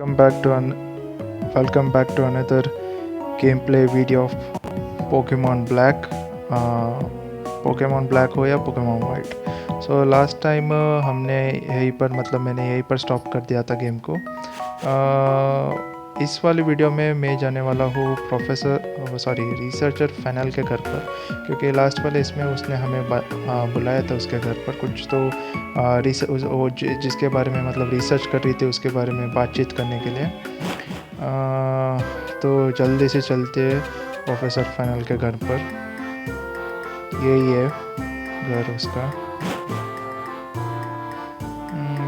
Welcome back to an welcome back to another gameplay video of Pokemon Black. uh, Pokemon Black हो या Pokemon White. So last time हमने यहीं पर मतलब मैंने यहीं पर स्टॉप कर दिया था गेम को. इस वाली वीडियो में मैं जाने वाला हूँ रिसर्चर फैनल के घर पर, क्योंकि लास्ट वाले इसमें उसने हमें बुलाया था उसके घर पर कुछ तो वो जिसके बारे में मतलब रिसर्च कर रही थी उसके बारे में बातचीत करने के लिए. तो जल्दी से चलते प्रोफेसर फैनल के घर पर. यही है घर उसका.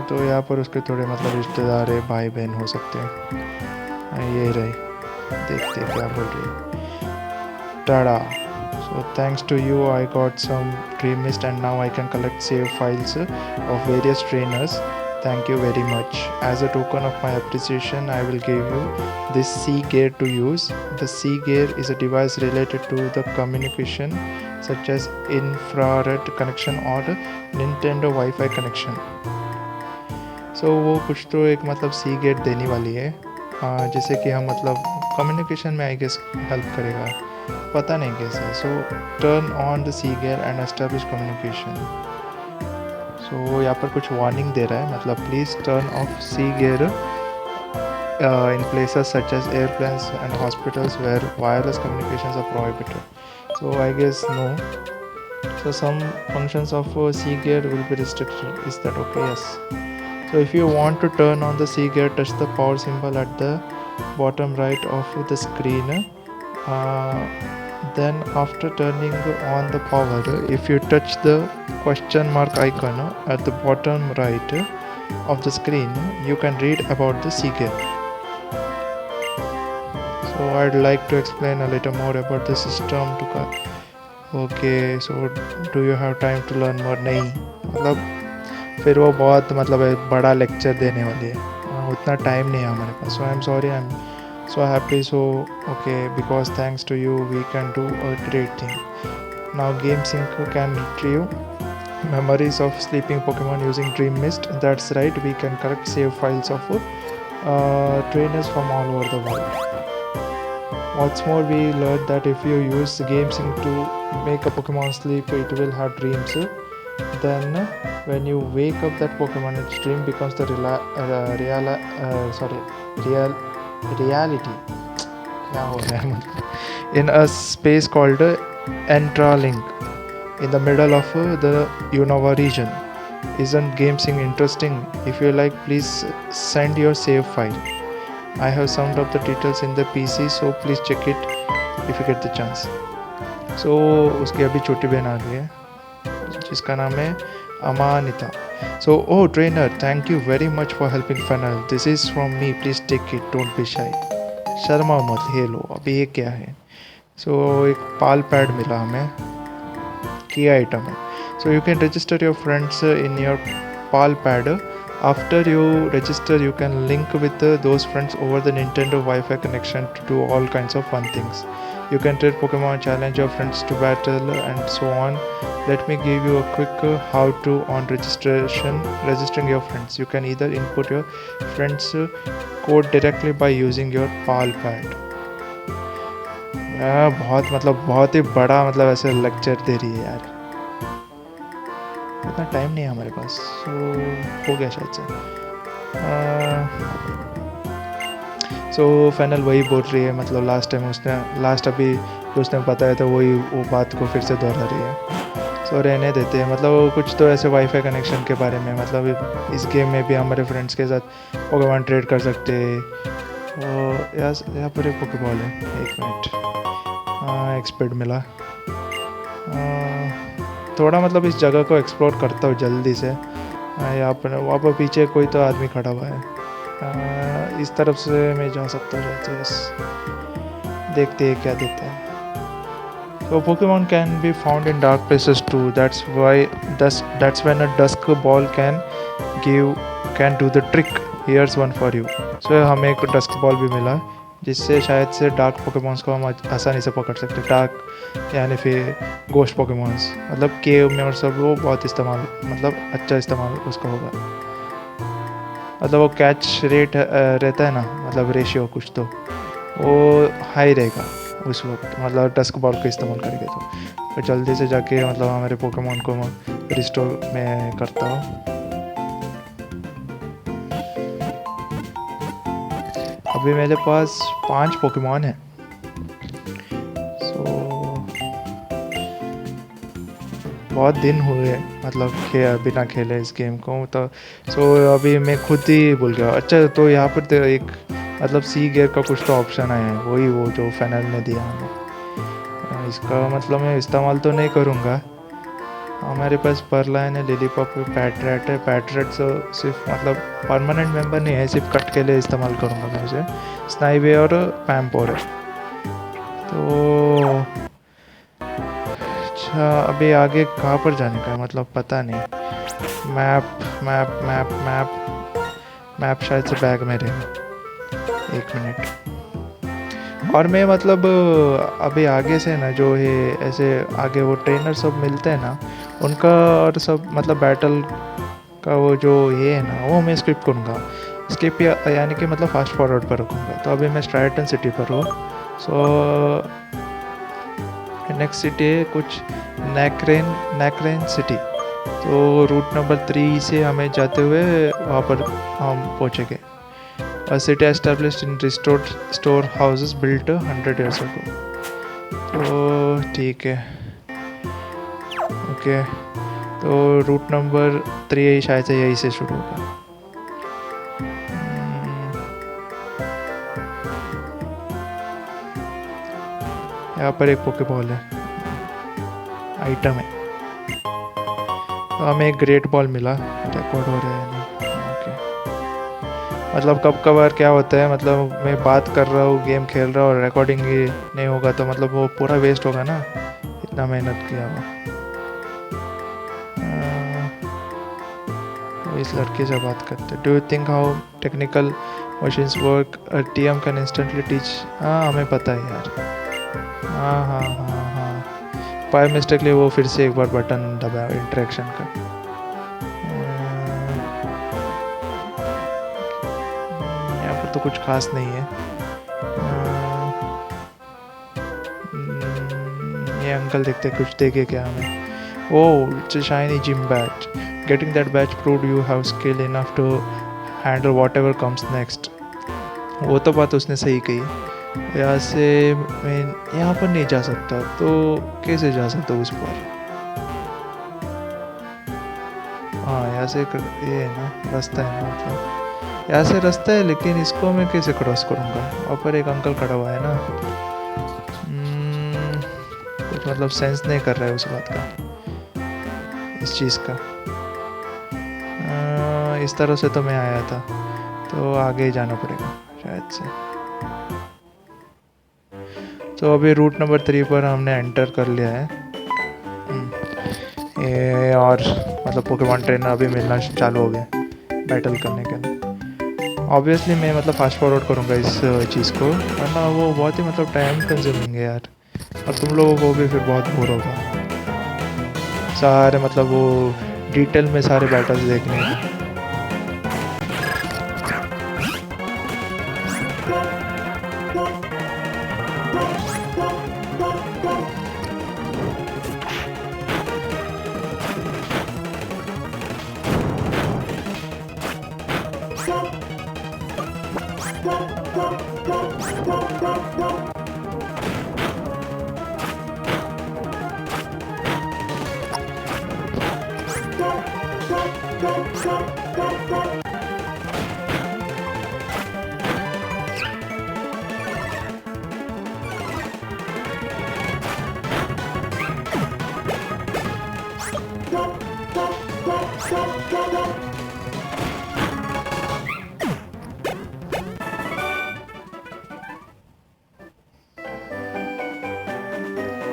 तो यहाँ पर उसके थोड़े मतलब रिश्तेदार है, भाई बहन हो सकते हैं. ये रहे, देखते हैं क्या बोल रही है. Ta-da. So thanks to you I got some dream mist and now I can collect save files of various trainers. Thank you very much. As a token of my appreciation I will give you this C gear to use. The C gear is a device related to the communication such as infrared connection or Nintendo Wi-Fi connection. So वो कुछ तो एक मतलब सी gate देने वाली है, जैसे कि हम मतलब कम्युनिकेशन में आई गेस हेल्प करेगा, पता नहीं कैसे. So turn on the C gear and establish communication. सो यहाँ पर कुछ वार्निंग दे रहा है, मतलब please turn off C gear in places such as airplanes and hospitals where wireless communications are prohibited. So I guess no. So some functions of C gear will be restricted. Is that okay? Yes. So if you want to turn on the C gear, touch the power symbol at the bottom right of the screen. Then after turning on the power, if you touch the question mark icon at the bottom right of the screen, you can read about the C gear. So I'd like to explain a little more about the system to. Okay, so do you have time to learn more? नहीं, मतलब फिर वो बहुत मतलब बड़ा lecture देने वाली है, उतना टाइम नहीं है हमारे पास. So I am sorry, I am so happy. So okay, because thanks to you we can do a great thing. Now Game Sync can retrieve memories of sleeping Pokemon using Dream Mist. That's right, we can correct save files of trainers from all over the world. What's more, we learned that if you use Game Sync to make a Pokemon sleep, it will have dreams. Then when you wake up, that Pokemon, its dream becomes the reality. क्या हो रहा है? In a space called Entralink, in the middle of the Unova region. Isn't Game Sync interesting? If you like, please send your save file. I have summed up the details in the PC, so please check it if you get the chance. So उसकी अभी छोटी बहन आ गई है जिसका नाम है अमानिता. So oh trainer, thank you very much for helping Funnel. This is from me. Please take it. Don't be shy. Sharma मत. हे लो, अभी ये क्या है? So एक पाल पैड मिला हमें, की आइटम है. So you can register your friends in your pal pad. After you register, you can link with those friends over the Nintendo Wi-Fi connection to do all kinds of fun things. You can trade Pokemon, challenge your friends to battle, and so on. Let me give you a quick how-to on registering your friends. You can either input your friends code directly by using your pal pad. बहुत ही बड़ा मतलब ऐसे lecture दे रही है यार, इतना time नहीं है हमारे पास. हो गया शायद से. सो फैनल वही बोल रही है, मतलब लास्ट अभी जो उसने बताया था वही वो बात को फिर से दोहरा रही है. सो रहने देते हैं, मतलब कुछ तो ऐसे वाईफाई कनेक्शन के बारे में, मतलब इस गेम में भी हमारे फ्रेंड्स के साथ पोकेमॉन ट्रेड कर सकते हैं. यहाँ पर एक पोकेबॉल है, एक मिनट. एक्सपर्ट मिला. थोड़ा मतलब इस जगह को एक्सप्लोर करता हूँ जल्दी से. यहाँ पर वहाँ पर पीछे कोई तो आदमी खड़ा हुआ है. इस तरफ से मैं जा सकता हूँ जैसे. देखते हैं क्या देता है. So Pokemon can be found in dark places too. That's when a dusk ball can do the trick. Here's one for you. So हमें एक डस्क बॉल भी मिला जिससे शायद से डार्क पोकेमॉन्स को हम आसानी से पकड़ सकते हैं. डार्क यानी फिर गोश्त पोकेमॉन्स, मतलब केव में और सब, वो बहुत इस्तेमाल मतलब अच्छा इस्तेमाल उसका होगा. मतलब वो कैच रेट रहता है ना, मतलब रेशियो कुछ तो वो हाई रहेगा उस वक्त, मतलब डस्क बॉल का इस्तेमाल करेंगे तो जल्दी से जाके मतलब हमारे पोकेमॉन को रिस्टोर में करता हूँ। अभी मेरे पास 5 पोकेमॉन है। बहुत दिन हुए मतलब बिना खेले इस गेम को तो। अभी मैं खुद ही भूल गया। अच्छा तो यहाँ पर तो एक मतलब सी गियर का कुछ तो ऑप्शन आया है, वही वो जो फाइनल में दिया हमें। इसका मतलब मैं इस्तेमाल तो नहीं करूँगा। हमारे पास परलाइन है, लिलीपॉप है, पैटरेट है। पैटरेट सिर्फ मतलब परमानेंट मेंबर नहीं है, सिर्फ कट के लिए इस्तेमाल करूँगा मैं उसे। स्नाइवे और पैम्पोर है। तो अच्छा अभी आगे कहाँ पर जाने का है मतलब पता नहीं। Map map map map map शायद से बैग में रहेगा। 1 मिनट। और मैं मतलब अभी आगे से ना जो है ऐसे आगे वो ट्रेनर सब मिलते हैं ना उनका, और सब मतलब बैटल का वो जो ये है ना वो मैं स्किप करूँगा। स्किप यानी कि मतलब फास्ट फॉरवर्ड पर रखूँगा। तो अभी मैं स्ट्राइटन सिटी पर हूँ। नेक्स्ट सिटी है कुछ नैक्रेन सिटी। तो रूट नंबर 3 से हमें जाते हुए वहाँ पर हम पहुँचेंगे। A city established in restored store houses built 100 years ago। तो ठीक है, ओके। तो रूट नंबर 3 शायद से यहीं से शुरू होगा। यहाँ पर एक पोकेबॉल है, आइटम है। तो हमें एक ग्रेट बॉल मिला। रिकॉर्ड हो रहा है नहीं? ओके। मतलब कब कभार क्या होता है, मतलब मैं बात कर रहा हूँ, गेम खेल रहा हूँ और रिकॉर्डिंग ही नहीं होगा तो मतलब वो पूरा वेस्ट होगा ना, इतना मेहनत किया हुआ। तो इस लड़के से बात करते। Do you think how technical machines work? TM can instantly teach. हाँ हमें पता है यार। हाँ हाँ हाँ हाँ, बाय मिस्टेकली वो फिर से एक बार बटन दबाया इंटरेक्शन का। यहाँ पर तो कुछ खास नहीं है। ये अंकल देखते कुछ देखे क्या हमें। Oh it's a shiny gym badge. Getting that badge proved you have skill enough to handle whatever comes next. वो तो बात उसने सही कही। यहाँ से मैं यहाँ पर नहीं जा सकता, तो कैसे जा सकता उस पर? हाँ यहाँ से ये है ना रास्ता है ना, मतलब यहाँ से रास्ता है, लेकिन इसको मैं कैसे क्रॉस करूँगा? वहाँ पर एक अंकल खड़ा हुआ है ना। कुछ मतलब सेंस नहीं कर रहा है उस बात का, इस चीज़ का। इस तरह से तो मैं आया था, तो आगे ही जाना पड़ेगा शायद से। तो अभी रूट नंबर 3 पर हमने एंटर कर लिया है। ये और मतलब पोकेमॉन ट्रेनर अभी मिलना चालू हो गया बैटल करने के लिए। ऑब्वियसली मैं मतलब फास्ट फॉरवर्ड करूँगा इस चीज़ को, वरना वो बहुत ही मतलब टाइम कंज्यूमिंग है यार, और तुम लोगों को भी फिर बहुत बोर होगा सारे मतलब वो डिटेल में सारे बैटल्स देखने हैं।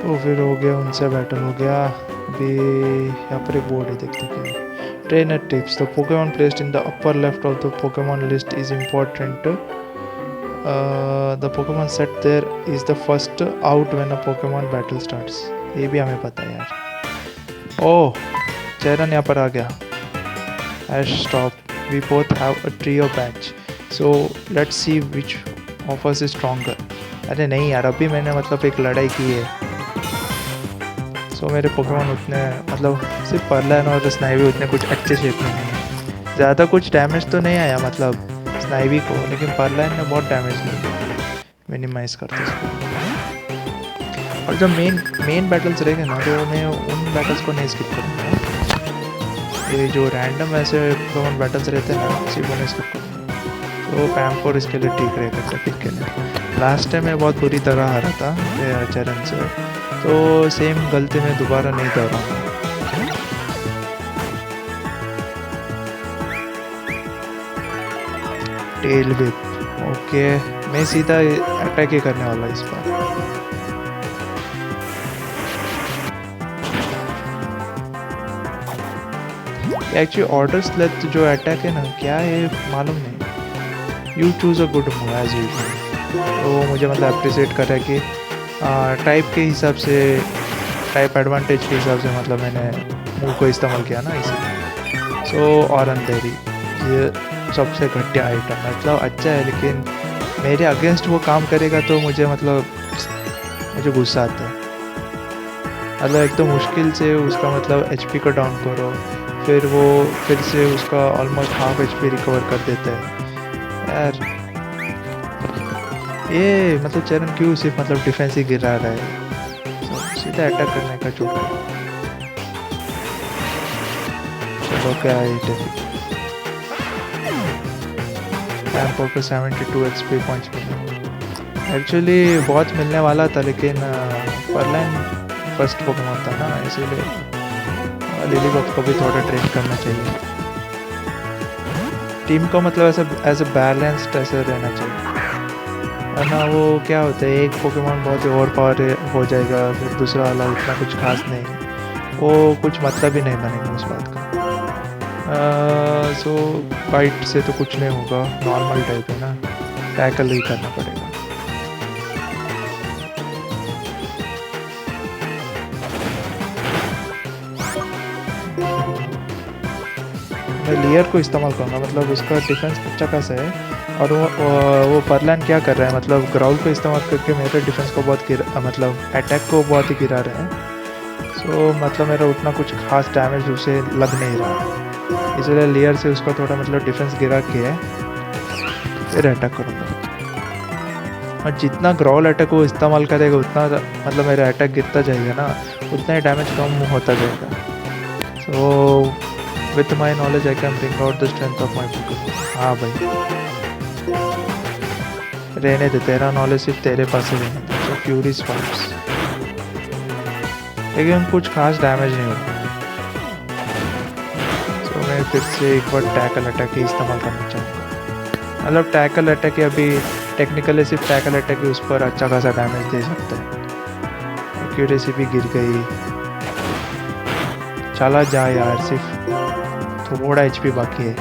तो फिर हो गया, उनसे बैटल हो गया। अभी यहाँ पर एक बोर्ड है, देखते क्या। Trainer tips. The Pokemon placed in the upper left of the Pokemon list is important. The Pokemon set there is the first out when a Pokemon battle starts. ये भी हमें पता है यार। ओह चेरन यहाँ पर आ गया। ऐश stop. We both have a trio badge. So let's see which of us is stronger. अरे नहीं यार, अभी मैंने मतलब एक लड़ाई की है। मेरे पोकेमॉन उतने मतलब सिर्फ परलाइन और स्नाइवी उतने कुछ अच्छे शेप में नहीं है। ज़्यादा कुछ डैमेज तो नहीं आया मतलब स्नाइवी को, लेकिन परलाइन ने बहुत डैमेज लिया। मिनिमाइज करते इसको। और जब मेन बैटल्स रहेंगे ना तो मैं उन बैटल्स को नहीं स्किप करूँगा। ये जो रैंडम ऐसे पोकेमॉन बैटल्स रहते हैं ना, सिर्फ उन्हें स्किप करूँगा। तो पैम्पोर इसके लिए ठीक रहेगा ट्रैफिक के लिए। लास्ट टाइम मैं बहुत बुरी तरह हारा था चरण से, तो सेम गलती मैं दोबारा नहीं दोहराऊंगा। टेल विप, ओके मैं सीधा अटैक ही करने वाला इस बार। एक्चुअली ऑर्डर स्लेथ जो अटैक है ना, क्या है मालूम नहीं। You choose a good move as usual. तो मुझे मतलब अप्रिशिएट कर रहा है कि टाइप के हिसाब से, टाइप एडवांटेज के हिसाब से मतलब मैंने मूव को इस्तेमाल किया ना इसीलिए। सो और अंधेरी ये सबसे घटिया आइटम मतलब अच्छा है, लेकिन मेरे अगेंस्ट वो काम करेगा तो मुझे मुझे गुस्सा आता है। मतलब एक तो मुश्किल से उसका मतलब HP को डाउन करो, फिर वो फिर से उसका ऑलमोस्ट हाफ HP रिकवर कर देता है यार। ये मतलब चरण क्यों सिर्फ मतलब डिफेंस ही गिरा रहा है, सीधा अटैक करने का चूका। चलो क्या है पैम्पोर को 72 XP पॉइंट्स मिले। एक्चुअली बहुत मिलने वाला था, लेकिन परलाइन फर्स्ट पोकेमॉन था ना, इसीलिए लिलीबग को भी थोड़ा ट्रेन करना चाहिए। टीम को मतलब ऐसा एज अ बैलेंस्ड ऐसे रहना चाहिए, वरना वो क्या होता है एक पोकेमॉन बहुत ही ओवर पावर हो जाएगा, फिर दूसरा वाला उतना कुछ खास नहीं, वो कुछ मतलब ही नहीं बनेगा उस बात का। सो फाइट से तो कुछ नहीं होगा, नॉर्मल टाइप है ना, टैकल ही करना पड़ेगा। मैं लियर को इस्तेमाल करूँगा, मतलब उसका डिफेंस अच्छा खासा है। और वो परलाइन क्या कर रहा है मतलब ग्राउल को इस्तेमाल करके मेरे डिफेंस को बहुत मतलब अटैक को बहुत ही गिरा रहे हैं। सो मतलब मेरा उतना कुछ खास डैमेज उसे लग नहीं रहा, इसलिए लेयर से उसका थोड़ा मतलब डिफेंस गिरा के फिर अटैक करूँगा। और जितना ग्राउल अटैक वो इस्तेमाल करेगा उतना मतलब मेरा अटैक गिरता जाएगा ना, उतना ही डैमेज कम होता जाएगा। So with my knowledge I can bring out the strength of my Pokemon. हाँ भाई रहने दे, तेरा नॉलेज सिर्फ तेरे पास ही रहने दे। तो फ्यूरी स्वाइप्स, लेकिन कुछ खास डैमेज नहीं होगा। तो मैं फिर से एक बार टैकल अटैक ही इस्तेमाल करना चाहूँगा। मतलब टैकल अटैक अभी टेक्निकली सिर्फ टैकल अटैक उस पर अच्छा खासा डैमेज दे सकता है। एक्यूरेसी भी गिर गई। चला जा यार, सिर्फ थोड़ा HP बाकी है।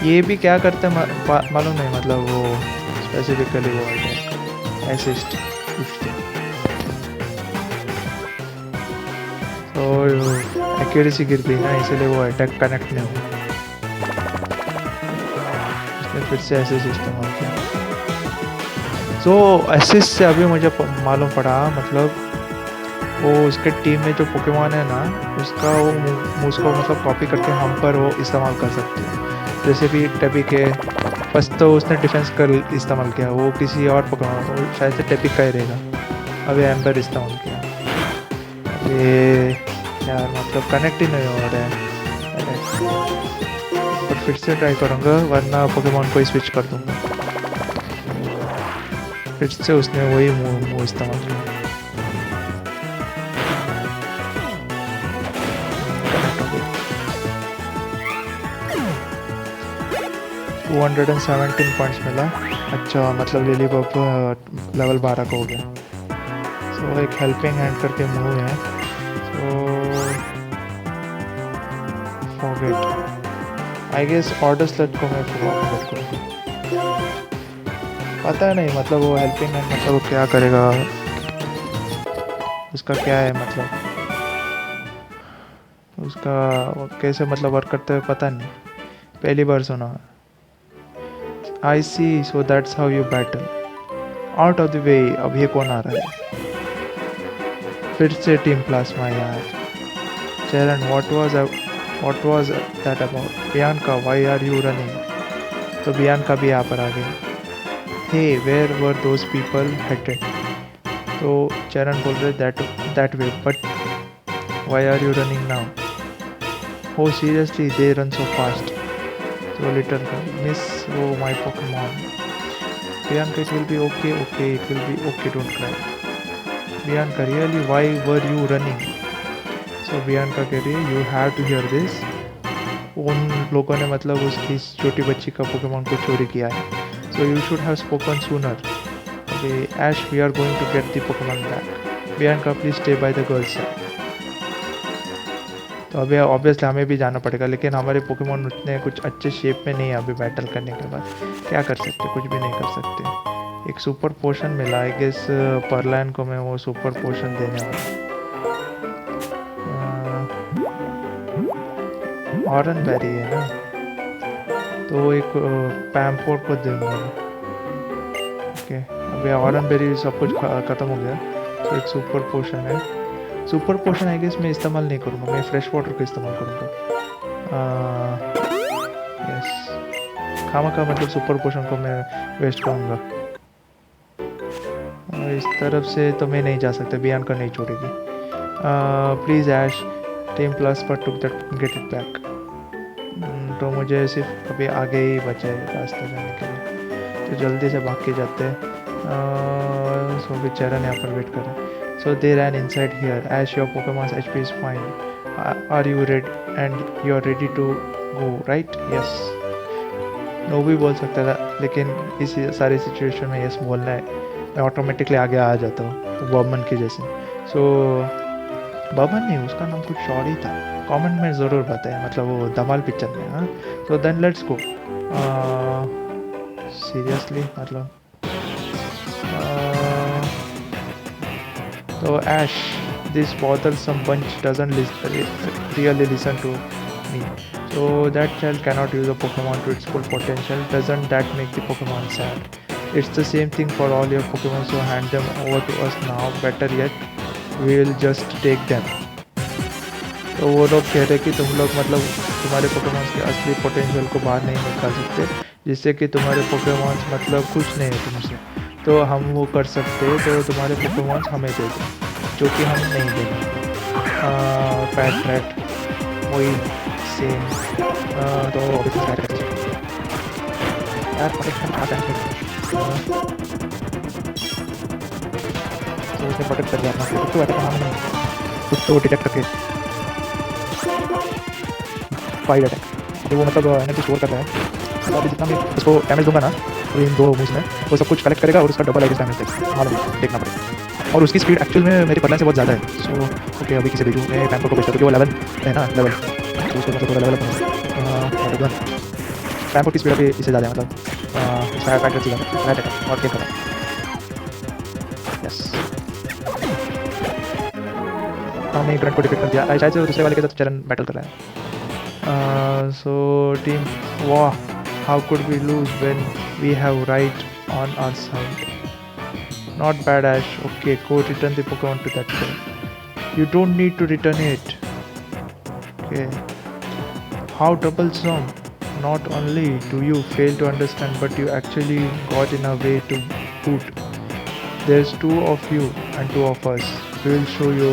ये भी क्या करते हैं मालूम नहीं, मतलब वो स्पेसिफिकली वो अटैक असिस्ट पूछते हैं। तो एक्यूरेसी गिर गई ना, इसीलिए वो अटैक कनेक्ट नहीं हुआ। इसने फिर से असिस्ट इस्तेमाल किया। तो असिस्ट से अभी मुझे मालूम पड़ा मतलब वो उसके टीम में जो पोकेमॉन है ना, उसका वो उसको मतलब कॉपी करके हम पर वो इस्तेमाल कर सकते हैं। जैसे कि टेपी के फर्स्ट तो उसने डिफेंस कर इस्तेमाल किया, वो किसी और पोकेमॉन शायद से टेपी का ही रहेगा, अभी एम्बर इस्तेमाल किया। ये यार मतलब कनेक्ट ही नहीं हो रहा है, पर फिर से ट्राई करूँगा, वरना पोकेमॉन को ही स्विच कर दूँगा। फिर से उसने वही मूव इस्तेमाल किया। 217 पॉइंट्स मिला। अच्छा मतलब लिलीबग लेवल 12 का हो गया। सो एक हेल्पिंग हैंड करके मूव है। So forget, I guess order slate को मैं फॉरगेट करूँगा। पता नहीं मतलब वो हेल्पिंग हैंड मतलब वो क्या करेगा, उसका क्या है मतलब उसका कैसे मतलब वर्क करते हुए पता नहीं, पहली बार सुना। I see, so that's how you battle. Out of the way. अब ये कौन आ रहा है? फिर से टीम प्लाज्मा यार। Cheren, what was that about? Bianca, why are you running? तो बियांका भी यहाँ पर आ गई। Hey, where were those people headed? तो चरण बोल रहे that way, but why are you running now? Oh seriously, they run so fast. So little girl, miss, oh my Pokemon. Bianca, it will be okay, it will be okay, don't cry. Bianca, really, why were you running? So Bianca कह रही है, you have to hear this. उन लोगों ने मतलब उसकी छोटी बच्ची का पोकेमोन को चोरी किया है. So you should have spoken sooner. Okay, Ash, we are going to get the Pokemon back. Bianca, please stay by the girls side. तो अभी ऑब्वियसली हमें भी जाना पड़ेगा, लेकिन हमारे पोकेमोन उतने कुछ अच्छे शेप में नहीं है अभी बैटल करने के बाद. क्या कर सकते, कुछ भी नहीं कर सकते. एक सुपर पोशन मिला, आई गेस परलाइन को मैं वो सुपर पोशन देने वाला. ऑरन बेरी है ना, तो एक पैम्पोर को दूंगा. ओके, अभी ऑरन बेरी सब कुछ ख़त्म हो गया, तो एक सुपर पोशन है. सुपर पोशन आई गेस मैं इस्तेमाल नहीं करूँगा, मैं फ्रेश वाटर का इस्तेमाल करूँगा. यस, खामा का मतलब सुपर पोशन को मैं वेस्ट करूँगा. इस तरफ से तो मैं नहीं जा सकता, बियांका नहीं छोड़ेगी. प्लीज़ ऐश, टीम प्लस पर took that, get it back. तो मुझे सिर्फ अभी आगे ही बचा है रास्ता जाने के लिए, तो जल्दी से भाग के जाते हैं. सो भी चरण यहाँ पर वेट कर रहे हैं. So they ran inside here. Ash, your Pokemon's HP is fine. Are you ready? And you are ready to go, right? Yes. No भी बोल सकता था, लेकिन इस सारी सिचुएशन में यस बोलना है. मैं ऑटोमेटिकली आगे आ जाता हूँ बॉबमन की जैसे. सो बॉबमन नहीं, उसका नाम कुछ और ही था. कमेंट में ज़रूर बताएं, मतलब वो धमाल पिक्चर में. हाँ, so then let's go. Seriously, मतलब so Ash, this bothersome bunch doesn't really listen to me. So that child cannot use a Pokemon to its full potential. Doesn't that make the Pokemon sad? It's the same thing for all your Pokemon, so hand them over to us now. Better yet, we'll just take them. तो वो लोग कह रहे कि तुम लोग मतलब तुम्हारे पोकेमॉन्स के असली पोटेंशियल को बाहर नहीं निकाल सकते, जिससे कि तुम्हारे पोकेमॉन्स मतलब कुछ नहीं है तुमसे, तो हम वो कर सकते हैं. तो तुम्हारे पोकेमॉन्स हमें दे दो, जो कि हम नहीं देंगे. पैट्रैट वही सेम. तो यार प्रोटेक्शन आ जाए, तो उसे प्रोटेक्ट कर दिया अपना. तो ऐसा काम नहीं, कुछ तो डिटेक्ट करके फाइव अटैक, तो वो मतलब एनर्जी स्टोर कर रहा है. तो अभी जितना मैं उसको डैमेज दूंगा ना, तो इन दो मूव्स में वो सब कुछ कलेक्ट करेगा और उसका डबल आई डैमेज देगा. मालूम, देखना पड़ेगा. और उसकी स्पीड एक्चुअल में मेरी परलाइन से बहुत ज़्यादा है. सो ओके, अभी किसे भेजूँ? मैं पैम्पर को भेजता हूँ, क्योंकि वो लेवल है ना, लेवल, तो उसको मतलब थोड़ा लेवल अपना. पैम्पर की स्पीड अभी इससे ज़्यादा है, मतलब इसका फैक्टर से ज़्यादा है और क्या करा. यस, हमने करंट को डिफीट कर दिया. शायद से दूसरे वाले के साथ चरण बैटल कर रहा है. So team, wow, how could we lose when we have right on our side? Not bad, Ash. Okay, go return the Pokemon to that guy. You don't need to return it. Okay. How troublesome. Not only do you fail to understand, but you actually got in a way to boot. There's two of you and two of us. We will show you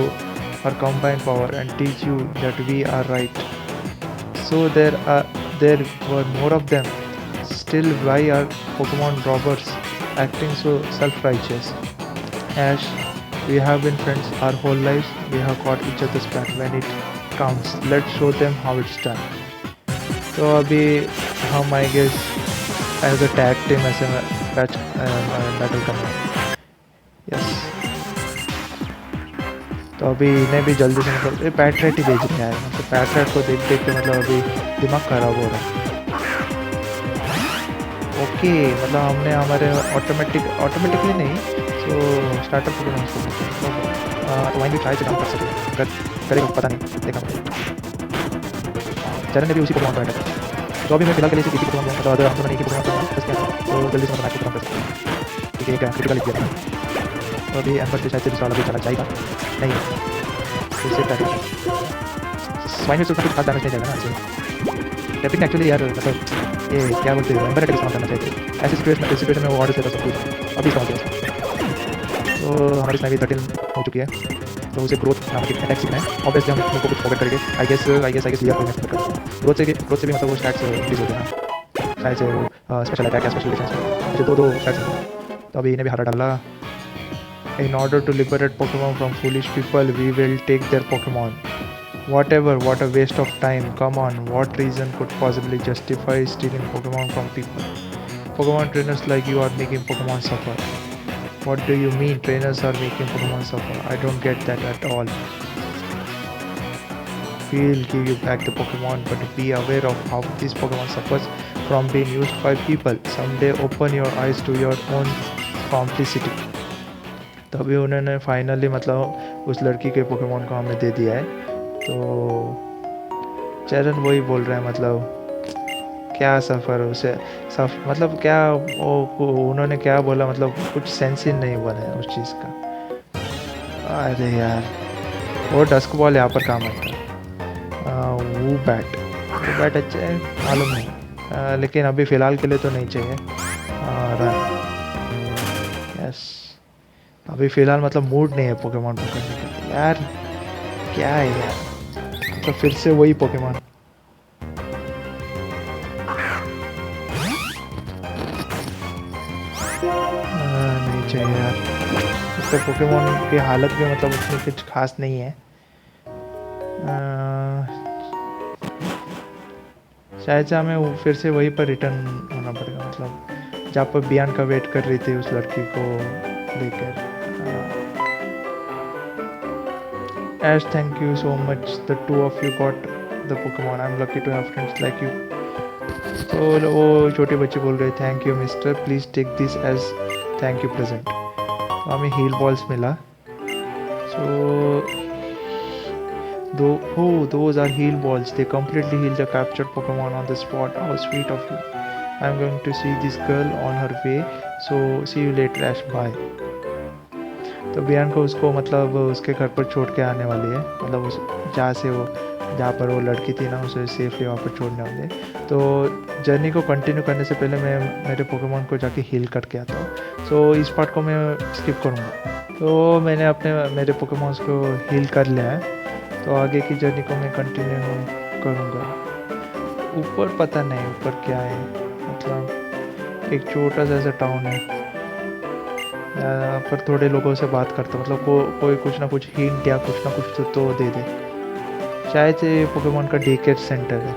our combined power and teach you that we are right. So there were more of them. Still, why are Pokemon robbers acting so self-righteous? Ash, we have been friends our whole lives. We have caught each other's back when it counts. Let's show them how it's done. तो अभी हम I guess as a tag team ऐसे battle करना है. Yes, तो अभी इन्हें भी जल्दी से मतलब पैट्रेट ही भेज रहे हैं. मतलब पैट्रेट को देख देख के मतलब अभी दिमाग खराब हो रहा है. ओके, मतलब हमने हमारे ऑटोमेटिकली नहीं, तो स्टार्टर को वाइन भी ट्राई से काम कर सकते, अगर करेगा पता नहीं, देखा. चरण ने भी उसी पोकेमॉन को ऐड किया। तो अभी मैं फिलहाल के लिए सिर्फ इसी पोकेमॉन मतलब अगर हम दोनों ने एक ही पोकेमॉन बस किया तो जल्दी से मतलब मैच खत्म कर सकते हैं। ठीक है, एक क्रिटिकल किया था। तो अभी एम्बर से शायद से दूसरा वाला भी चला जाएगा नहीं, फिर से पैकेज स्वाइन में कुछ खास डैमेज नहीं जाएगा ना ऐसे। टैपिंग एक्चुअली यार मतलब ये क्या बोलते हैं, एम्बर अटैक इस्तेमाल करना चाहिए ऐसी सिचुएशन में। वो ऑर्डर देता सब कुछ अभी इस्तेमाल किया। तो हमारी स्नाइप 13 हो चुकी है, तो उसे ग्रोथ नाम की अटैक सीखना है। ऑब्वियसली हम उनको कुछ फॉरवर्ड करेंगे। आई गेस लिया कोई मैच कर ग्रोथ से भी मतलब वो स्टैट्स इंक्रीज हो जाना शायद से वो स्पेशल अटैक या स्पेशल डिफेंस मुझे दो स्टैट्स। तो अभी इन्हें भी हारा डाला। In order to liberate Pokemon from foolish people we will take their Pokemon whatever. What a waste of time. Come on, what reason could possibly justify stealing Pokemon from people? Pokemon trainers like you are making Pokemon suffer. What do you mean trainers are making Pokemon suffer? I don't get that at all. We'll give you back the Pokemon, but be aware of how this Pokemon suffers from being used by people. Someday open your eyes to your own complicity. तभी उन्होंने finally मतलब उस लड़की के Pokemon को हमें दे दिया है। तो चरण वही बोल रहे हैं मतलब क्या सफ़र उसे मतलब क्या उन्होंने क्या बोला मतलब कुछ सेंस ही नहीं बना उस चीज़ का। अरे यार वो डस्क बॉल यहाँ पर काम आता है। वो बैट अच्छा है मालूम नहीं, लेकिन अभी फ़िलहाल के लिए तो नहीं चाहिए रन। यस अभी फ़िलहाल मतलब मूड नहीं है पोकेमॉन पकड़ने के लिए यार। क्या है यार, तो फिर से वही पोकेमॉन। नहीं चाहिए यार, उसका पोकेमॉन की हालत भी मतलब उसमें कुछ खास नहीं है। शायद से हमें फिर से वहीं पर रिटर्न होना पड़ेगा मतलब जहाँ पर बियान का वेट कर रही थी उस लड़की को लेकर। Ash, thank you so much. The two of you got the Pokemon. I'm lucky to have friends like you. तो वो छोटे बच्चे बोल रहे thank you mister, please take this as thank you present. तो हमें हील बॉल्स मिला। सो those are heal balls. They completely heal the captured Pokemon on the spot. How sweet of you. I'm going to see this girl on her way. So see you later, Ash. Bye. तो बियान को उसको मतलब उसके घर पर छोड़ के आने वाली है, मतलब उस जहाँ पर वो लड़की थी ना उसे सेफली वहाँ पर छोड़ने वाले। तो जर्नी को कंटिन्यू करने से पहले मैं मेरे पोकेमॉन को जाके हील करके आता हूँ। सो इस पार्ट को मैं स्किप करूँगा। तो मैंने मेरे पोकेमॉन्स को हील कर लिया है, तो आगे की जर्नी को मैं कंटिन्यू करूँगा। ऊपर पता नहीं ऊपर क्या है, मतलब एक छोटा सा ऐसा टाउन है पर थोड़े लोगों से बात करता मतलब कोई कुछ ना कुछ हिंट या कुछ ना कुछ तो दे दे। शायद से पोकेमॉन का डे केयर सेंटर है।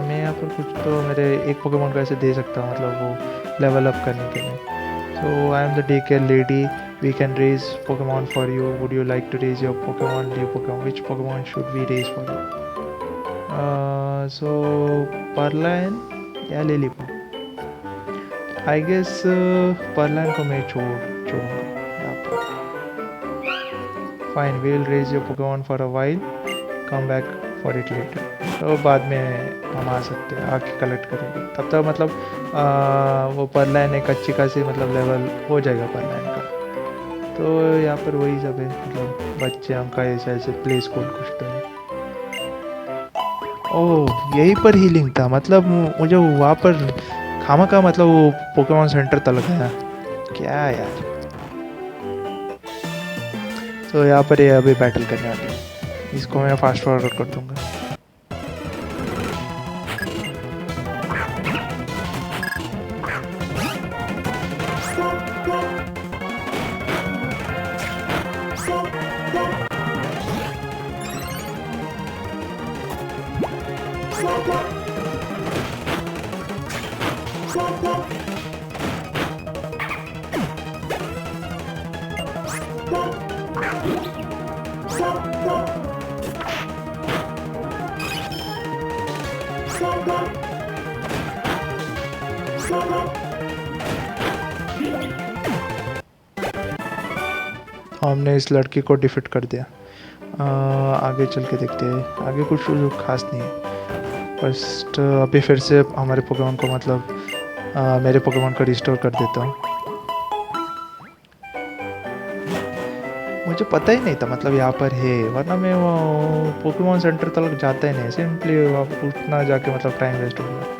मैं यहाँ पर कुछ तो मेरे एक पोकेमॉन को ऐसे दे सकता हूँ मतलब वो लेवल अप करने के लिए। So I am the day care lady, we can raise Pokemon for you, would you like to raise your Pokemon, new Pokemon, which Pokemon should we raise for you? So Purrloin या Lillipup? I guess परलाइन को मैं छोड़ूंगा यहाँ पर। Fine, we will raise your Pokemon for a while, come back for it later. तो बाद में हम आ सकते हैं, आके कलेक्ट करेंगे। तब तक मतलब वो परलाइन एक अच्छी खासी मतलब लेवल हो जाएगा परलाइन का। तो यहाँ पर वही सब है मतलब बच्चे हमका ऐसे प्ले स्कूल कुछ तो है। ओह यहीं पर हीलिंग था, मतलब मुझे वहाँ पर खामा का मतलब वो पोकेमॉन सेंटर तक गया क्या यार। तो यहाँ पर ये अभी बैटल करने वाले हैं, इसको मैं फास्ट फॉरवर्ड कर दूंगा। हमने इस लड़की को डिफीट कर दिया। आगे चल के देखते हैं। आगे कुछ खास नहीं है। फर्स्ट अभी फिर से हमारे पोकेमॉन को मतलब मेरे पोकेमॉन को रिस्टोर कर देता हूँ। मुझे पता ही नहीं था मतलब यहाँ पर है, वरना मैं वो पोकेमॉन सेंटर तक जाता ही नहीं, सिंपली उतना जाके मतलब टाइम वेस्ट हो गया।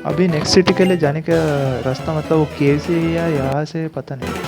अभी नेक्स्ट सिटी के लिए जाने का रास्ता मतलब वो केव से या यहाँ से पता नहीं।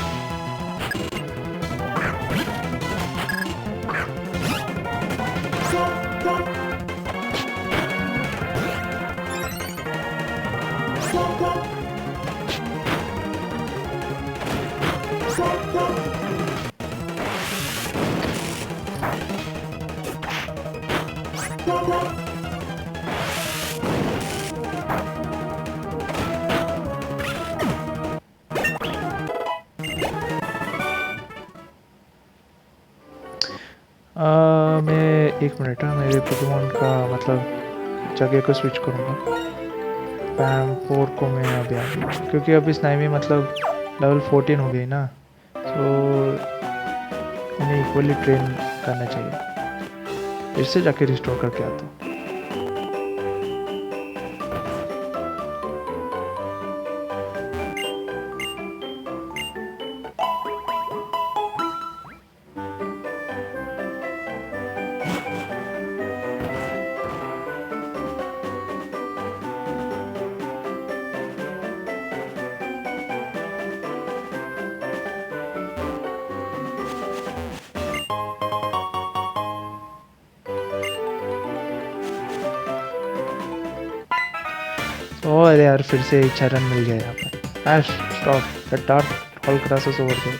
मैं 1 मिनट मेरे पोकेमॉन का मतलब जगह को स्विच करूँगा। पैम 4 को मैं अभी आ गया क्योंकि अभी स्नाइमी मतलब लेवल 14 हो गई ना, तो उन्हें इक्वली ट्रेन करना चाहिए। फिर से जाके रिस्टोर करके आता हूँ। अरे यार फिर से एक चरण मिल गया यहाँ पर। Ash, stop. The dark hall crosses over there.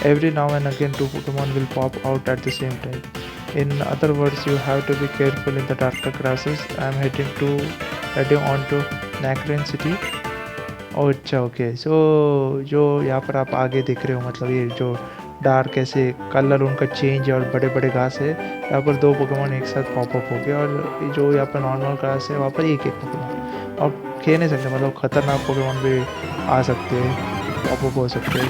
Every now and again 2 Pokemon will pop out at the same time. In other words, you have to be careful in the darker grasses. I am heading on to Nacrane City. Oh, अच्छा okay. सो जो यहाँ पर आप आगे देख रहे हो मतलब ये जो डार्क ऐसे कलर उनका चेंज है और बड़े बड़े घास है, यहाँ पर 2 पोकेमॉन एक साथ पॉपअप हो गए। और जो यहाँ पर नॉर्मल घास है वहाँ पर एक पोकेमॉन आप खेल नहीं सकते, मतलब ख़तरनाक पोकेमॉन भी आ सकते हैं, पॉपअप हो सकते हैं।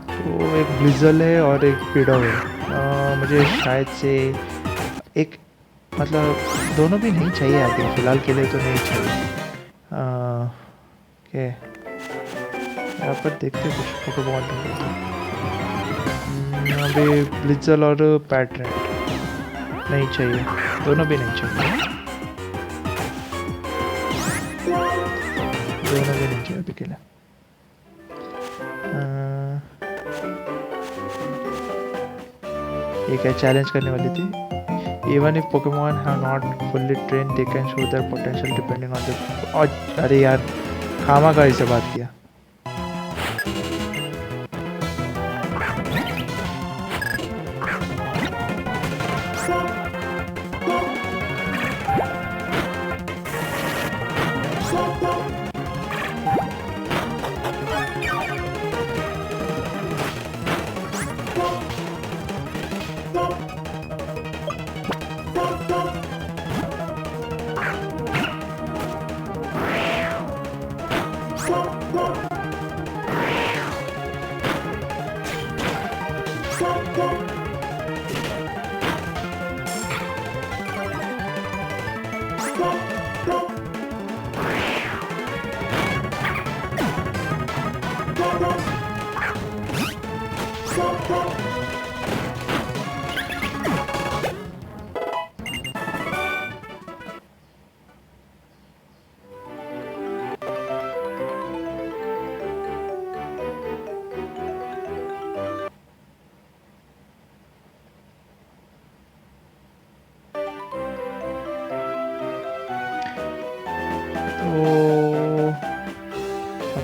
तो एक ब्लिज़ल है और एक पीडो है। मुझे शायद से एक मतलब दोनों भी नहीं चाहिए अभी फ़िलहाल के लिए, तो नहीं चाहिए। ओके यहाँ पर देखते कुछ पोकेमॉन अभी ब्लिज़ल और पैट्रेंट नहीं चाहिए, दोनों भी नहीं चाहिए, दोनों भी नहीं चाहिए अभी के लिए। ये क्या चैलेंज करने वाली थी। Even if Pokemon have not fully trained, they can show their potential depending on the। अरे यार खामा का इसे बात किया।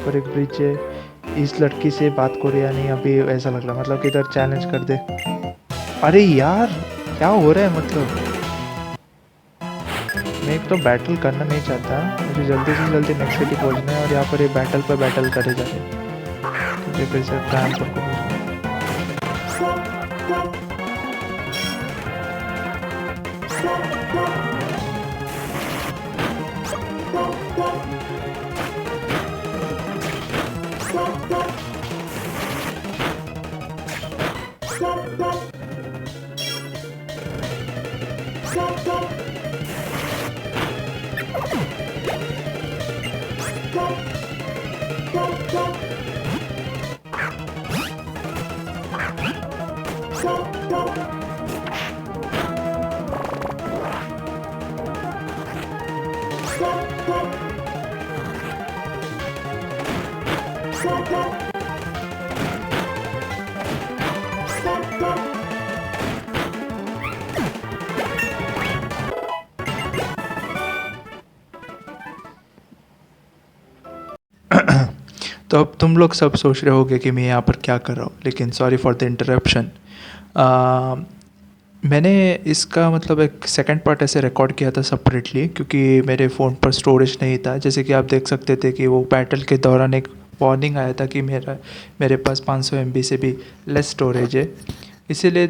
पर एक ब्रिज है, इस लड़की से बात करो या नहीं अभी ऐसा लग रहा, मतलब कि इधर चैलेंज कर दे। अरे यार क्या हो रहा है, मतलब मैं एक तो बैटल करना नहीं चाहता, मुझे जल्दी से जल्दी नेक्स्ट सिटी पहुंचना है और यहाँ पर ये बैटल पर बैटल करे जा रहे क्योंकि फिर से प्लान पर तो अब तुम लोग सब सोच रहे होगे कि मैं यहाँ पर क्या कर रहा हूँ, लेकिन सॉरी फॉर द इंटरप्शन। मैंने इसका मतलब एक सेकंड पार्ट ऐसे रिकॉर्ड किया था सेपरेटली, क्योंकि मेरे फ़ोन पर स्टोरेज नहीं था। जैसे कि आप देख सकते थे कि वो बैटल के दौरान एक वार्निंग आया था कि मेरे पास 500 MB से भी लेस स्टोरेज है। इसीलिए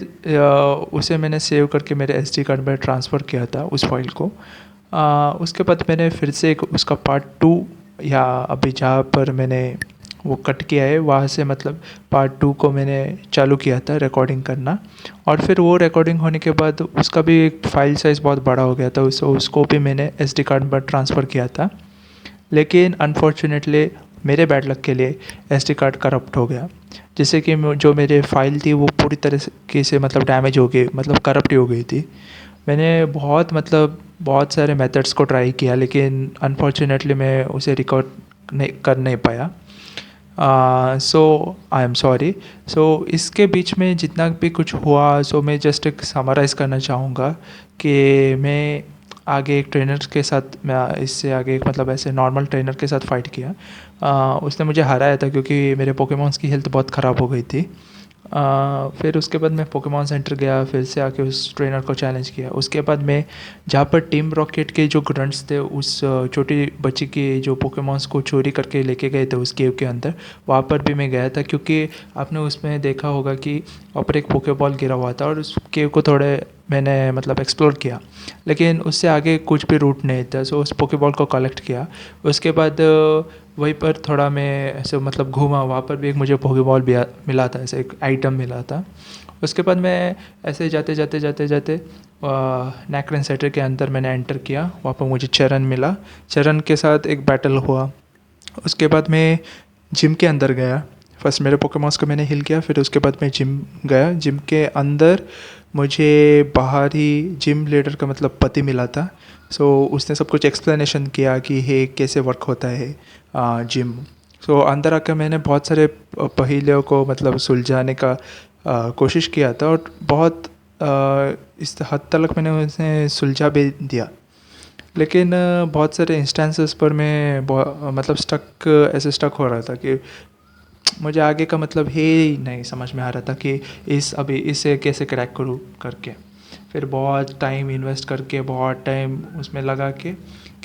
उसे मैंने सेव करके मेरे SD कार्ड में ट्रांसफ़र किया था उस फाइल को। उसके बाद मैंने फिर से एक उसका पार्ट 2, या अभी जहाँ पर मैंने वो कट किया है वहाँ से मतलब पार्ट 2 को मैंने चालू किया था रिकॉर्डिंग करना। और फिर वो रिकॉर्डिंग होने के बाद उसका भी एक फ़ाइल साइज़ बहुत बड़ा हो गया था, उसको भी मैंने SD कार्ड पर ट्रांसफ़र किया था। लेकिन अनफॉर्चुनेटली मेरे बैड लक के लिए SD कार्ड करप्ट हो गया, जिससे कि जो मेरे फ़ाइल थी वो पूरी तरीके से मतलब डैमेज हो गई, मतलब करप्ट ही हो गई थी। मैंने बहुत सारे मेथड्स को ट्राई किया, लेकिन अनफॉर्चुनेटली मैं उसे रिकवर कर नहीं पाया। सो आई एम सॉरी। सो इसके बीच में जितना भी कुछ हुआ, सो मैं जस्ट एक समराइज़ करना चाहूँगा कि मैं आगे एक ट्रेनर के साथ, मैं इससे आगे एक मतलब ऐसे नॉर्मल ट्रेनर के साथ फ़ाइट किया। उसने मुझे हराया था क्योंकि मेरे पोकेमॉन्स की हेल्थ बहुत ख़राब हो गई थी। फिर उसके बाद मैं पोकेमॉन सेंटर गया, फिर से आके उस ट्रेनर को चैलेंज किया। उसके बाद मैं जहाँ पर टीम रॉकेट के जो ग्रंट्स थे, उस छोटी बच्ची के जो पोकेमॉन्स को चोरी करके लेके गए थे उस केव के अंदर, वहाँ पर भी मैं गया था। क्योंकि आपने उसमें देखा होगा कि वहाँ पर एक पोकेबॉल गिरा हुआ था और उस केव को थोड़े मैंने मतलब एक्सप्लोर किया, लेकिन उससे आगे कुछ भी रूट नहीं था। सो उस पोकेबॉल को कलेक्ट किया। उसके बाद वहीं पर थोड़ा मैं ऐसे मतलब घूमा, वहाँ पर भी एक मुझे पोकेबॉल भी मिला था, ऐसे एक आइटम मिला था। उसके बाद मैं ऐसे जाते जाते नैक्रेन सेटर के अंदर मैंने एंटर किया। वहाँ पर मुझे चरण मिला, चरण के साथ एक बैटल हुआ। उसके बाद मैं जिम के अंदर गया। फर्स्ट मेरे पोकेमॉन्स को मैंने हिल किया, फिर उसके बाद मैं जिम गया। जिम के अंदर मुझे बाहर ही जिम लीडर का मतलब पति मिला था। सो उसने सब कुछ एक्सप्लेनेशन किया कि हे कैसे वर्क होता है जिम। सो अंदर आकर मैंने बहुत सारे पहेलियों को मतलब सुलझाने का कोशिश किया था, और बहुत इस हद तक मैंने उसे सुलझा भी दिया। लेकिन बहुत सारे इंस्टेंसेस पर मैं मतलब स्टक हो रहा था कि मुझे आगे का मतलब ही नहीं समझ में आ रहा था कि अभी इसे कैसे क्रैक करूँ करके। फिर बहुत टाइम इन्वेस्ट करके, बहुत टाइम उसमें लगा के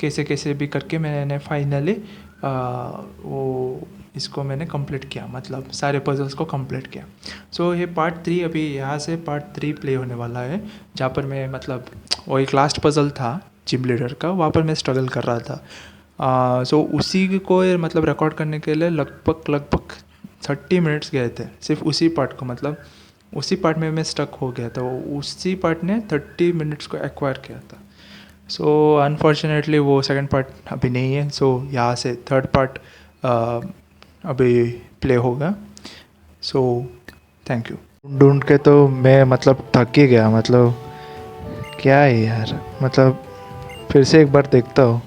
कैसे कैसे भी करके मैंने फाइनली वो इसको मैंने कंप्लीट किया, मतलब सारे पजल्स को कंप्लीट किया। सो ये पार्ट 3, अभी यहाँ से पार्ट 3 प्ले होने वाला है, जहाँ पर मैं मतलब वो एक लास्ट पजल था जिम लीडर का, वहाँ पर मैं स्ट्रगल कर रहा था। सो उसी को मतलब रिकॉर्ड करने के लिए लगभग 30 मिनट्स गए थे सिर्फ उसी पार्ट को, मतलब उसी पार्ट में मैं स्टक हो गया था। उसी पार्ट ने 30 मिनट्स को एक्वायर किया था। सो अनफॉर्चुनेटली वो सेकंड पार्ट अभी नहीं है। सो यहाँ से थर्ड पार्ट अभी प्ले होगा। So thank you. ढूंढ के तो मैं मतलब थक ही गया, मतलब क्या है यार, मतलब फिर से एक बार देखता हूँ।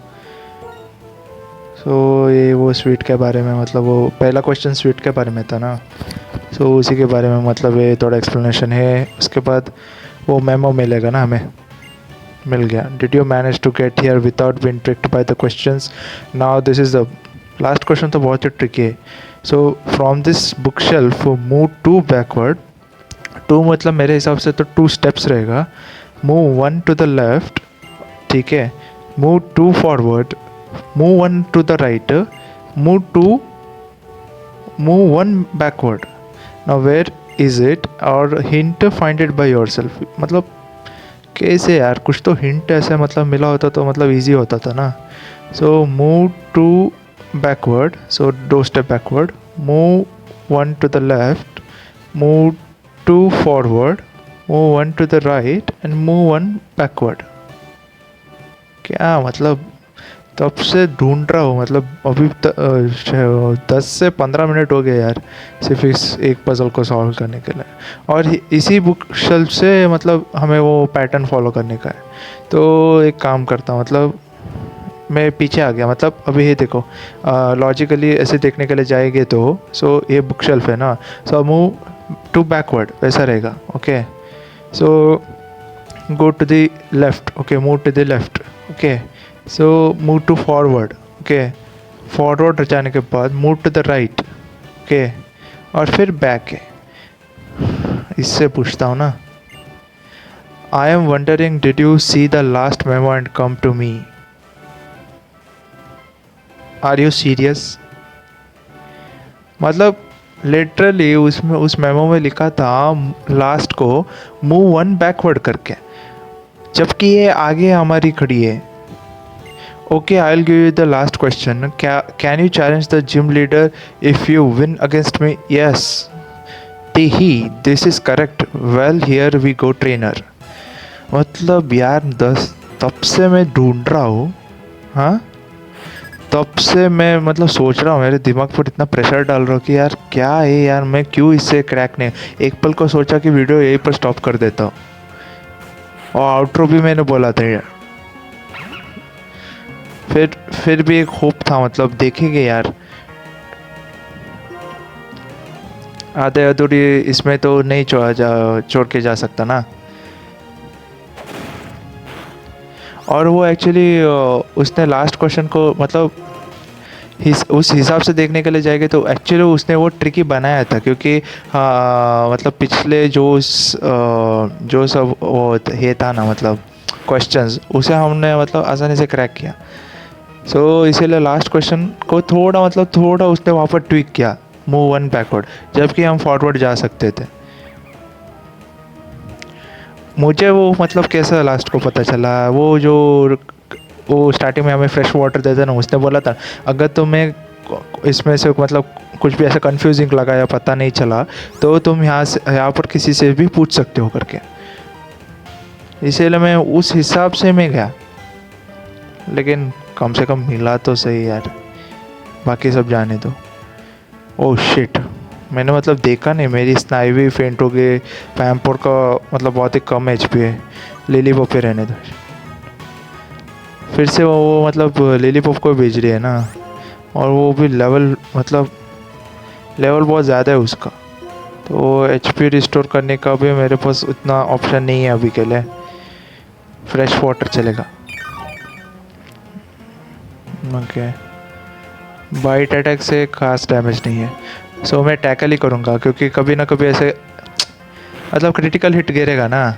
सो ये वो स्वीट के बारे में, मतलब वो पहला क्वेश्चन स्वीट के बारे में था ना। सो उसी के बारे में मतलब ये थोड़ा एक्सप्लेनेशन है। उसके बाद वो मेमो मिलेगा ना हमें, मिल गया। Did you manage to get here without being tricked by the questions? Now this is the last question, तो बहुत ही ट्रिकी है। So from this book shelf move 2 backward. 2 मतलब मेरे हिसाब से तो 2 स्टेप्स रहेगा। मूव 1 टू द लेफ्ट, ठीक है। Move 2 forward, move 1 to the right, move 1 backward. Now where is it? और hint find it by yourself. मतलब कैसे यार, कुछ तो हिंट ऐसे मतलब मिला होता तो मतलब इजी होता था ना। So move 2 backward, so 2 step backward, move 1 to the left, move 2 forward, move one to the right and move one backward. क्या मतलब, तब से ढूंढ रहा हूँ, मतलब अभी 10 से 15 मिनट हो गए यार सिर्फ इस एक पजल को सॉल्व करने के लिए। और इसी बुक शेल्फ से मतलब हमें वो पैटर्न फॉलो करने का है। तो एक काम करता हूँ, मतलब मैं पीछे आ गया, मतलब अभी ये देखो लॉजिकली ऐसे देखने के लिए जाएंगे तो सो ये बुक शेल्फ है ना, सो मूव टू बैकवर्ड वैसा रहेगा। Okay, so go to the left, okay move to the left, okay so move two forward, okay forward जाने के बाद move to the right, okay और फिर बैक है। इससे पूछता हूँ ना, I am wondering did you see the last memo and come to me. Are you serious? मतलब लिटरली उसमें उस मेमो में लिखा था लास्ट को मूव वन बैकवर्ड करके, जबकि ये आगे हमारी खड़ी है। Okay I will give you the last question, can you challenge the gym leader if you win against me? Yes he, this is correct, well here we go trainer. मतलब यार तब से मैं ढूंढ रहा हूँ, हाँ तब से मैं मतलब सोच रहा हूँ, मेरे दिमाग पर इतना प्रेशर डाल रहा हूँ कि यार क्या है यार, मैं क्यों इससे क्रैक नहीं। एक पल को सोचा कि वीडियो यहीं पर स्टॉप कर देता हूँ, और आउटरो भी मैंने बोला था यार। फिर भी एक होप था, मतलब देखेंगे यार, आधे अधूरी इसमें तो नहीं छोड़ के जा सकता ना। और वो एक्चुअली उसने लास्ट क्वेश्चन को मतलब उस हिसाब से देखने के लिए जाएंगे तो एक्चुअली उसने वो ट्रिकी बनाया था, क्योंकि मतलब पिछले जो सब वो ये था ना, मतलब क्वेश्चंस उसे हमने मतलब आसानी से क्रैक किया। सो इसीलिए लास्ट क्वेश्चन को थोड़ा उसने वहाँ पर ट्विक किया, मूव वन बैकवर्ड, जबकि हम फॉरवर्ड जा सकते थे। मुझे वो मतलब कैसा लास्ट को पता चला, वो स्टार्टिंग में हमें फ्रेश वाटर देता ना, उसने बोला था अगर तुम्हें इसमें से मतलब कुछ भी ऐसा कंफ्यूजिंग लगा या पता नहीं चला तो तुम यहाँ पर किसी से भी पूछ सकते हो करके। इसीलिए मैं उस हिसाब से मैं गया, लेकिन कम से कम मिला तो सही यार, बाकी सब जाने दो। ओह शिट, मैंने मतलब देखा नहीं, मेरी स्नाइवी फेंट हो गई। पैम्पोर का मतलब बहुत ही कम एचपी है, लिली पॉप पे रहने दो। फिर से वो मतलब लिली पॉप को भेज रही है ना, और वो भी लेवल बहुत ज़्यादा है उसका, तो एचपी रिस्टोर करने का भी मेरे पास उतना ऑप्शन नहीं है अभी के लिए। फ्रेश वाटर चलेगा। ओके, बाइट अटैक से खास डैमेज नहीं है, सो मैं टैकल ही करूँगा, क्योंकि कभी ना कभी ऐसे मतलब क्रिटिकल हिट गिरेगा ना,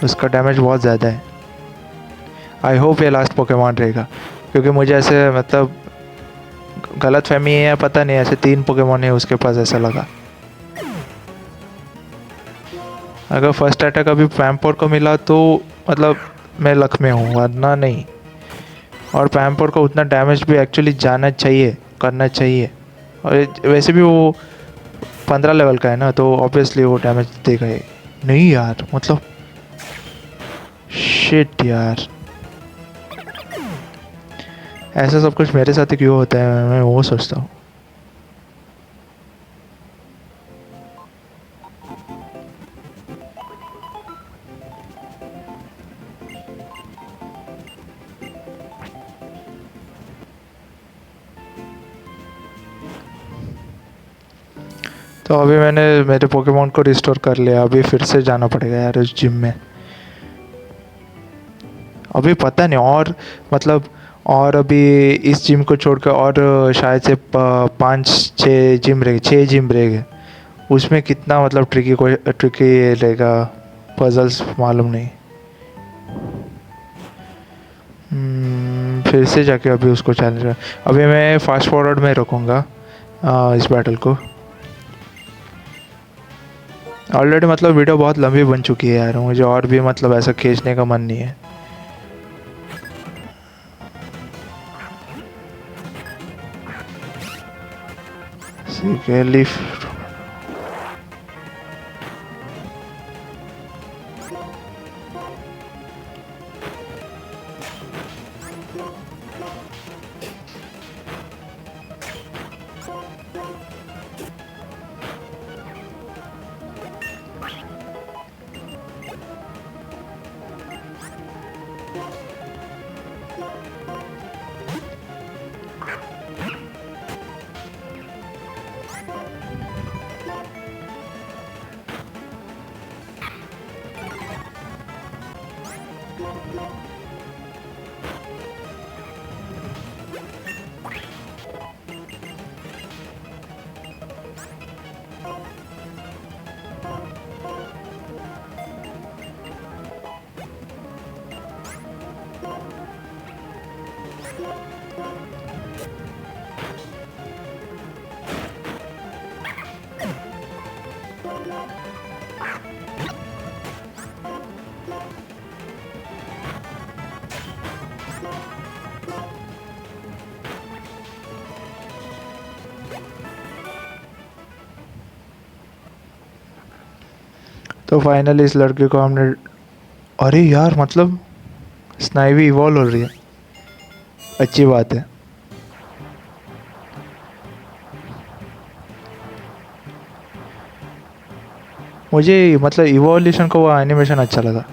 उसका डैमेज बहुत ज़्यादा है। आई होप ये लास्ट पोकेमॉन रहेगा, क्योंकि मुझे ऐसे मतलब गलत फहमी है या पता नहीं, ऐसे 3 पोकेमॉन है उसके पास ऐसा लगा। अगर फर्स्ट अटैक अभी पैम्पोर को मिला तो मतलब मैं लक में हूँ, वरना नहीं। और पैम्पोर को उतना डैमेज भी एक्चुअली जाना चाहिए, करना चाहिए, और वैसे भी वो 15 लेवल का है ना, तो ऑब्वियसली वो डैमेज देगा ही नहीं यार। मतलब शिट यार, ऐसा सब कुछ मेरे साथ ही क्यों होता है, मैं वो सोचता हूँ। तो अभी मैंने मेरे पोकेमॉन को रिस्टोर कर लिया, अभी फिर से जाना पड़ेगा यार उस जिम में। अभी पता नहीं, और मतलब और अभी इस जिम को छोड़कर और शायद से 5-6 जिम रहेगी, 6 जिम रहेगा। उसमें कितना मतलब ट्रिकी रहेगा, पजल्स मालूम नहीं। फिर से जाके अभी उसको चैलेंज, अभी मैं फास्ट फॉरवर्ड में रखूँगा इस बैटल को। ऑलरेडी मतलब वीडियो बहुत लंबी बन चुकी है यार, मुझे और भी मतलब ऐसा खींचने का मन नहीं है। लीफ तो फाइनली इस लड़के को हमने, अरे यार मतलब स्नाइवी इवॉल्व हो रही है, अच्छी बात है। मुझे मतलब इवोल्यूशन का वो एनिमेशन अच्छा लगा।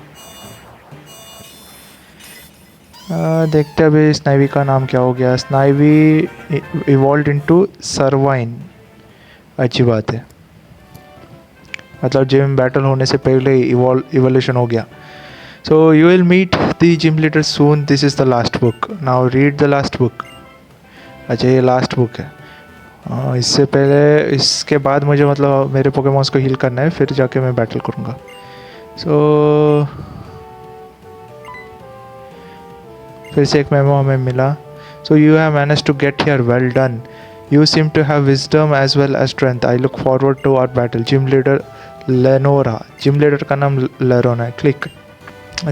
देखते हैं अभी स्नाइवी का नाम क्या हो गया। स्नाइवी इवॉल्व इनटू सर्वाइन, अच्छी बात है। मतलब जिम बैटल होने से पहले इवोल्यूशन हो गया। So you will meet the gym leader soon, this is the last book, now read the last book. अच्छा ये लास्ट बुक है। इससे पहले, इसके बाद मुझे मतलब मेरे पोकेमॉन्स को हील करना है, फिर जाके मैं बैटल करूँगा। सो फिर से एक मेमो हमें मिला। So you have manage to get here, well done. You seem to have wisdom as well as strength. I look forward to our battle. Gym leader Lenora. Gym leader का नाम लेरोना है। Click.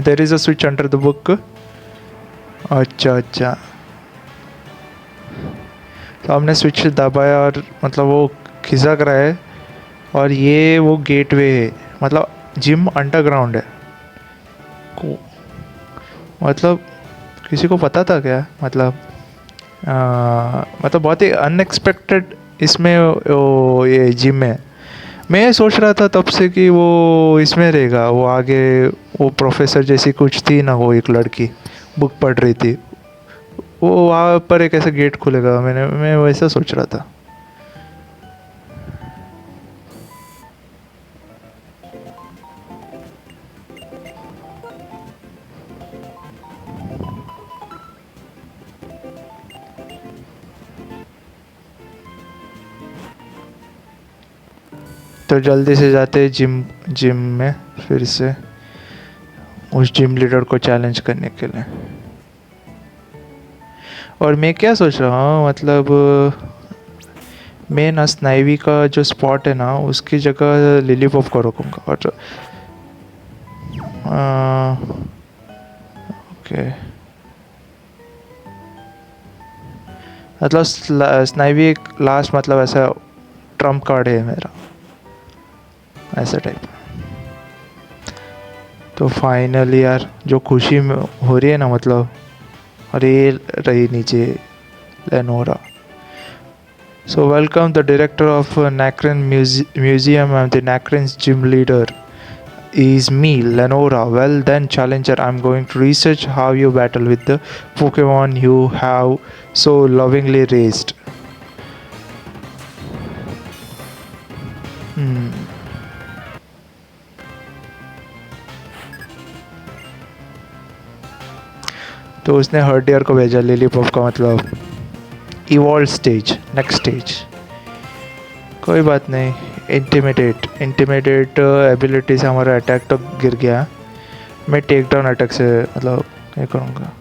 There is a switch under the book. अच्छा अच्छा, तो हमने switch दबाया और मतलब वो खिसक रहा है। और ये वो गेटवे है, मतलब जिम अंडरग्राउंड है। मतलब किसी को पता था क्या? मतलब मतलब बहुत ही अनएक्सपेक्टेड इसमें ये जिम है। मैं सोच रहा था तब से कि वो इसमें रहेगा, वो आगे वो प्रोफेसर जैसी कुछ थी ना, वो एक लड़की बुक पढ़ रही थी, वो वहाँ पर एक ऐसा गेट खुलेगा, मैं वैसा सोच रहा था। तो जल्दी से जाते जिम में फिर से उस जिम लीडर को चैलेंज करने के लिए। और मैं क्या सोच रहा हूँ, मतलब मैं ना स्नाइवी का जो स्पॉट है ना, उसकी जगह लिलीपॉप को रखूँगा। और ओके, मतलब स्नाइवी एक लास्ट मतलब ऐसा ट्रम्प कार्ड है मेरा, ऐसा टाइप। तो फाइनली यार जो खुशी में हो रही है ना, मतलब अरे रही नीचे लेनोरा। So welcome the director of Nacren Museum and the Nacren's gym leader is me, Lenora. Well then, challenger, I'm going to research how you battle with the Pokemon you have so lovingly raised. तो उसने हर्डियर को भेजा, लिलीपॉप का मतलब evolve stage, next stage. कोई बात नहीं। Intimidate ability से हमारा अटैक तो गिर गया। मैं टेक डाउन अटैक से मतलब क्या करूँगा।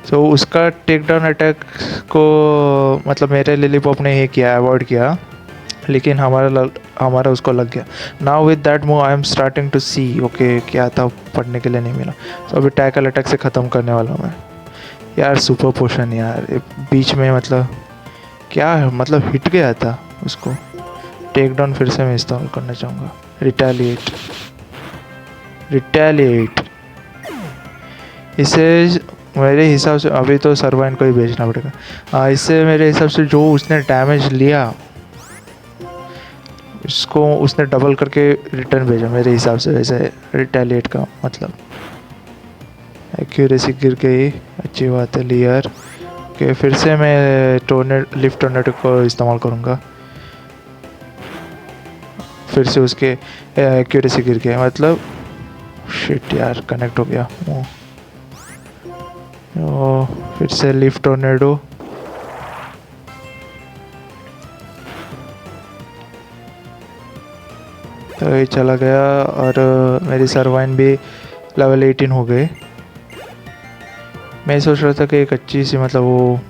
सो उसका टेक डाउन अटैक को मतलब मेरे लिलीपॉप ने ये किया, अवॉइड किया, लेकिन हमारा उसको लग गया। Now with that move I am starting to see, okay क्या था पढ़ने के लिए नहीं मिला। तो अभी टैकल अटैक से ख़त्म करने वाला हूँ मैं। यार सुपर पोशन यार, बीच में मतलब क्या है, मतलब हिट गया था उसको। टेक डाउन फिर से मैं इस्तेमाल करना चाहूँगा, रिटेलिएट। रिटेलिएट, इसे मेरे हिसाब से अभी तो सर्वाइन को ही भेजना पड़ेगा। इससे मेरे हिसाब से जो उसने डैमेज लिया इसको उसने डबल करके रिटर्न भेजा मेरे हिसाब से। वैसे रिटेलिएट का मतलब एक्यूरेसी गिर गई, अच्छी बात है। लियर ओके, फिर से मैं लिफ्ट टोर्नेडो को इस्तेमाल करूँगा। फिर से उसके एक्यूरेसी गिर गया, मतलब शिट यार, कनेक्ट हो गया। ओ, फिर से लिफ्ट टोर्नेडो, तो ये चला गया और मेरी सर्वाइन भी लेवल 18 हो गए। मैं सोच रहा था कि एक अच्छी सी मतलब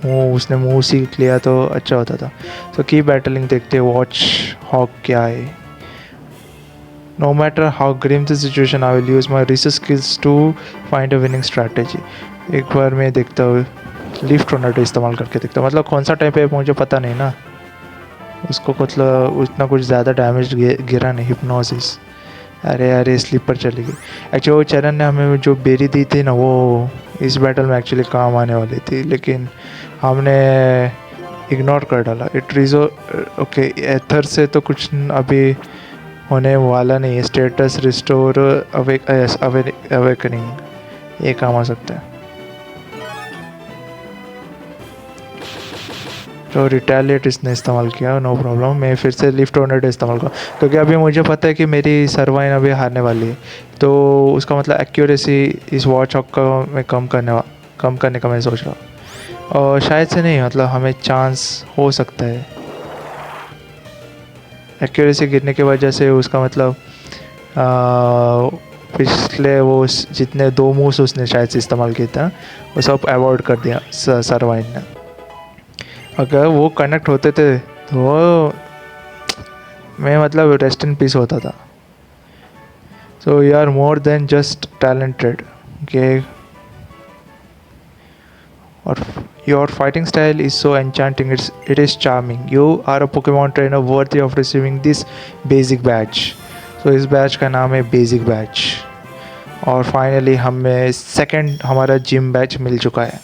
वो उसने मुंह सीख लिया तो अच्छा होता था। तो की बैटलिंग देखते, वॉच हॉक क्या है। No matter how grim the situation, I will use my research skills to find a winning strategy. एक बार मैं देखता हूँ, लिफ्ट टोर्नेडो इस्तेमाल करके देखता हूँ। मतलब कौन सा टाइप है मुझे पता नहीं ना, उसको मतलब उतना कुछ ज़्यादा डैमेज गिरा नहीं। हिप्नोसिस, अरे स्लीपर चली गई। एक्चुअली वो चरण ने हमें जो बेरी दी थी ना, वो इस बैटल में एक्चुअली काम आने वाली थी, लेकिन हमने इग्नोर कर डाला। इट रिजो ओके, एथर से तो कुछ अभी होने वाला नहीं है। स्टेटस रिस्टोर अवेकनिंग, ये काम आ सकता है। तो रिटेलिएट इसने इस्तेमाल किया, नो प्रॉब्लम। मैं फिर से लिफ्ट टोर्नेडो इस्तेमाल करूँ, क्योंकि अभी मुझे पता है कि मेरी सर्वाइन अभी हारने वाली है। तो उसका मतलब एक्यूरेसी इस वॉच हॉक का मैं कम करने का मैं सोच रहा हूँ। और शायद से नहीं, मतलब हमें चांस हो सकता है। एक्यूरेसी गिरने की वजह से उसका मतलब पिछले वो जितने 2 मूव्स उसने शायद से इस्तेमाल किए थे वो सब अवॉइड कर दिया सर्वाइन ने। अगर वो कनेक्ट होते थे तो मैं मतलब रेस्ट इन पीस होता था। So you are more than just talented, okay, और your fighting style is so enchanting, it is charming. You are a Pokemon trainer worthy of receiving this basic badge. So इस badge का नाम है basic badge. और finally हमें second हमारा gym badge मिल चुका है।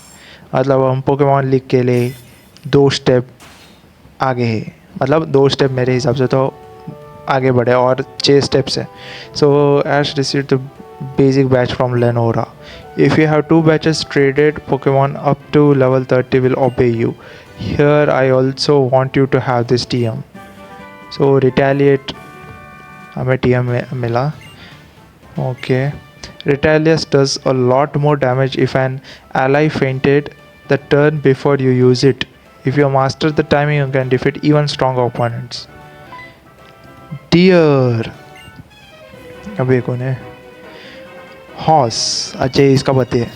मतलब हम पोकेमॉन लीग के लिए 2 स्टेप आगे है, मतलब 2 स्टेप मेरे हिसाब से तो आगे बढ़े, और 6 स्टेप्स है। So Ash receive the basic badge from Lenora. If you have 2 badges traded, Pokemon up to level 30 will obey you. Here I also want you to have this TM. So retaliate, हमें TM मिला, okay. Retaliate does a lot more damage if an ally fainted the turn before you use it. If you master the timing, you can defeat even stronger opponents. Deer, अब एक कौन है? Horse, अच्छा इसका पति है।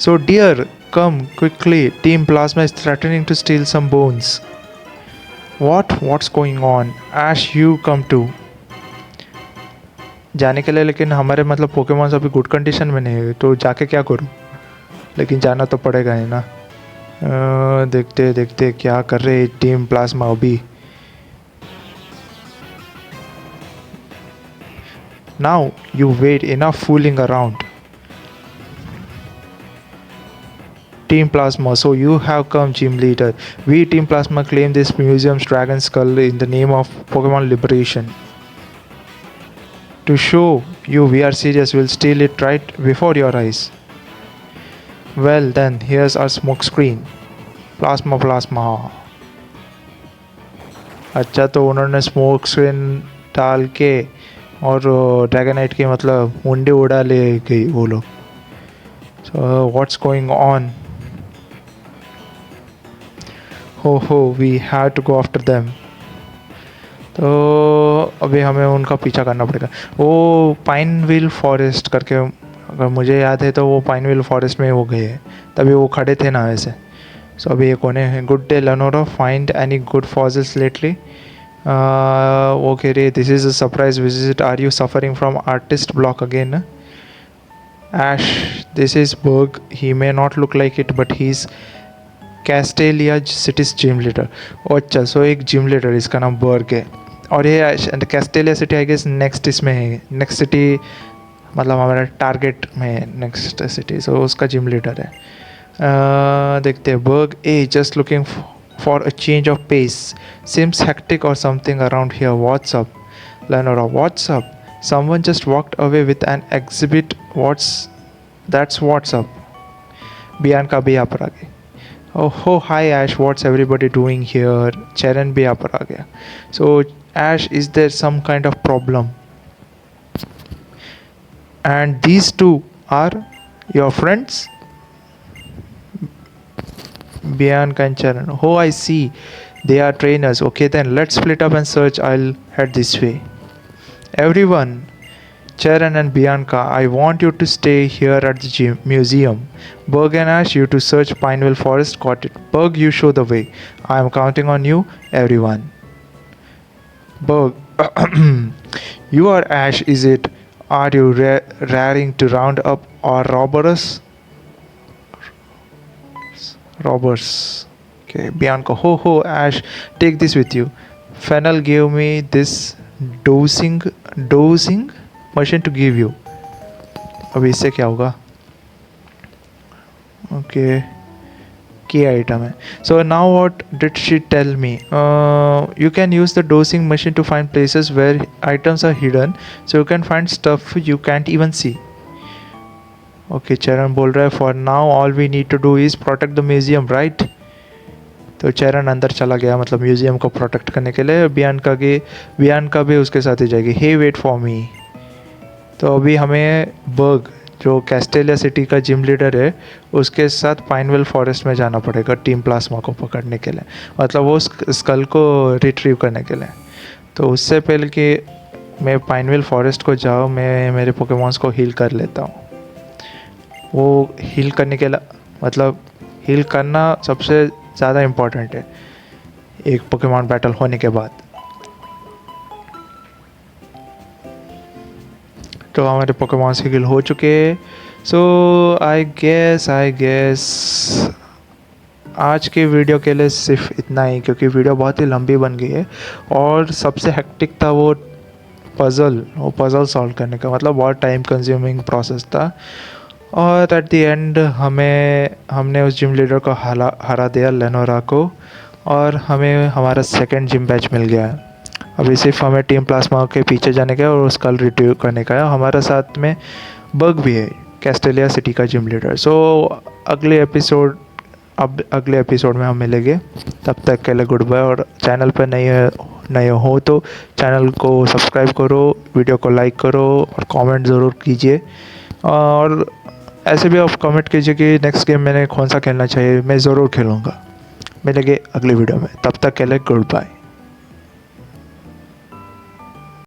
So deer, come quickly. Team Plasma is threatening to steal some bones. What's going on? Ash, you come too. जाने के लिए, लेकिन हमारे मतलब पोकेमॉन्स अभी गुड कंडीशन में नहीं है, तो जाके क्या करूँ, लेकिन जाना तो पड़ेगा ही ना। देखते क्या कर रहे टीम प्लाज्मा अभी। Now you wait, enough fooling around. Team Plasma, so you have come, Gym Leader. We Team Plasma claim this museum's dragon skull in the name of Pokemon Liberation. To show you we are serious, we'll steal it right before your eyes. Well then, here's our smoke screen. Plasma. अच्छा, तो उन्होंने smoke screen डाल के और Dragonite की मतलब मुंडी उड़ा ले गई वो लोग। So what's going on? हो we have to go after them. तो अभी हमें उनका पीछा करना पड़ेगा। वो पाइन व्हील फॉरेस्ट करके, अगर मुझे याद है तो वो पाइन व्हील फॉरेस्ट में वो गए, तभी वो खड़े थे ना वैसे। सो अभी ये कौन है? Good day Lenora, find any good fossils lately? वो कह रही है this is a surprise visit, are you suffering from artist block again? Ash, this is Berg. He may not look like it, but he's Castelia city's gym leader. अच्छा, so एक gym leader, इसका नाम बर्ग है। और ये Castelia city I guess next इसमें है, next city मतलब हमारा टारगेट में नेक्स्ट सिटी, सो उसका जिम लीडर है। देखते हैं। Burgh eh just looking for a change of pace, seems hectic और something around here, what's up? Lenora what's up? Someone just walked away with an exhibit, what's up? Bianca भी यहाँ पर आ गई। Oh, hi Ash, what's everybody doing here? Charan भी यहाँ पर आ गया। So Ash, is there some kind of problem? And these two are your friends? Bianca and Charan. Oh, I see. They are trainers. Okay, then let's split up and search. I'll head this way. Everyone, Charan and Bianca, I want you to stay here at the museum. Berg and Ash, you to search Pineville Forest. Got it. Berg, you show the way. I am counting on you, everyone. Berg, you are Ash, is it? Are you raring to round up our robbers? Okay, Bianca, ho, Ash, take this with you. Fennel gave me this dosing machine to give you. अब इससे क्या होगा? Okay, key item है। So now what did she tell me? You can use the dowsing machine to find places where items are hidden, so you can find stuff you can't even see. Okay, Cheren बोल रहा है for now all we need to do is protect the museum, right? तो Cheren अंदर चला गया, मतलब museum को protect करने के लिए। बियांका भी उसके साथ ही जाएगी। हे वेट फॉर मी। तो अभी हमें बर्ग, जो कैस्टेलिया सिटी का जिम लीडर है, उसके साथ पाइनवेल फॉरेस्ट में जाना पड़ेगा टीम प्लाज्मा को पकड़ने के लिए, मतलब वो स्कल को रिट्रीव करने के लिए। तो उससे पहले कि मैं पाइनवेल फॉरेस्ट को जाऊँ, मैं मेरे पोकेमॉन्स को हील कर लेता हूँ। वो हील करने के लिए, मतलब हील करना सबसे ज़्यादा इम्पोर्टेंट है एक पोकेमॉन बैटल होने के बाद। तो हमारे पोकेमॉन्स हील हो चुके हैं। सो आई गेस आज के वीडियो के लिए सिर्फ इतना ही, क्योंकि वीडियो बहुत ही लंबी बन गई है और सबसे हेक्टिक था वो पज़ल सॉल्व करने का, मतलब बहुत टाइम कंज्यूमिंग प्रोसेस था। और एट द एंड हमने उस जिम लीडर को हरा दिया, लेनोरा को, और हमें हमारा सेकंड जिम बैच मिल गया है। अभी सिर्फ हमें टीम प्लाज्मा के पीछे जाने का और उसका रिट्रीव करने का है। हमारे साथ में बग भी है, कैस्टेलिया सिटी का जिम लीडर। सो अगले एपिसोड में हम मिलेंगे। तब तक के लिए गुड बाय। और चैनल पर नए हो तो चैनल को सब्सक्राइब करो, वीडियो को लाइक करो और कमेंट ज़रूर कीजिए। और ऐसे भी आप कमेंट कीजिए कि नेक्स्ट गेम मैंने कौन सा खेलना चाहिए, मैं ज़रूर खेलूँगा। मिलेंगे अगली वीडियो में, तब तक के लिए गुड बाय।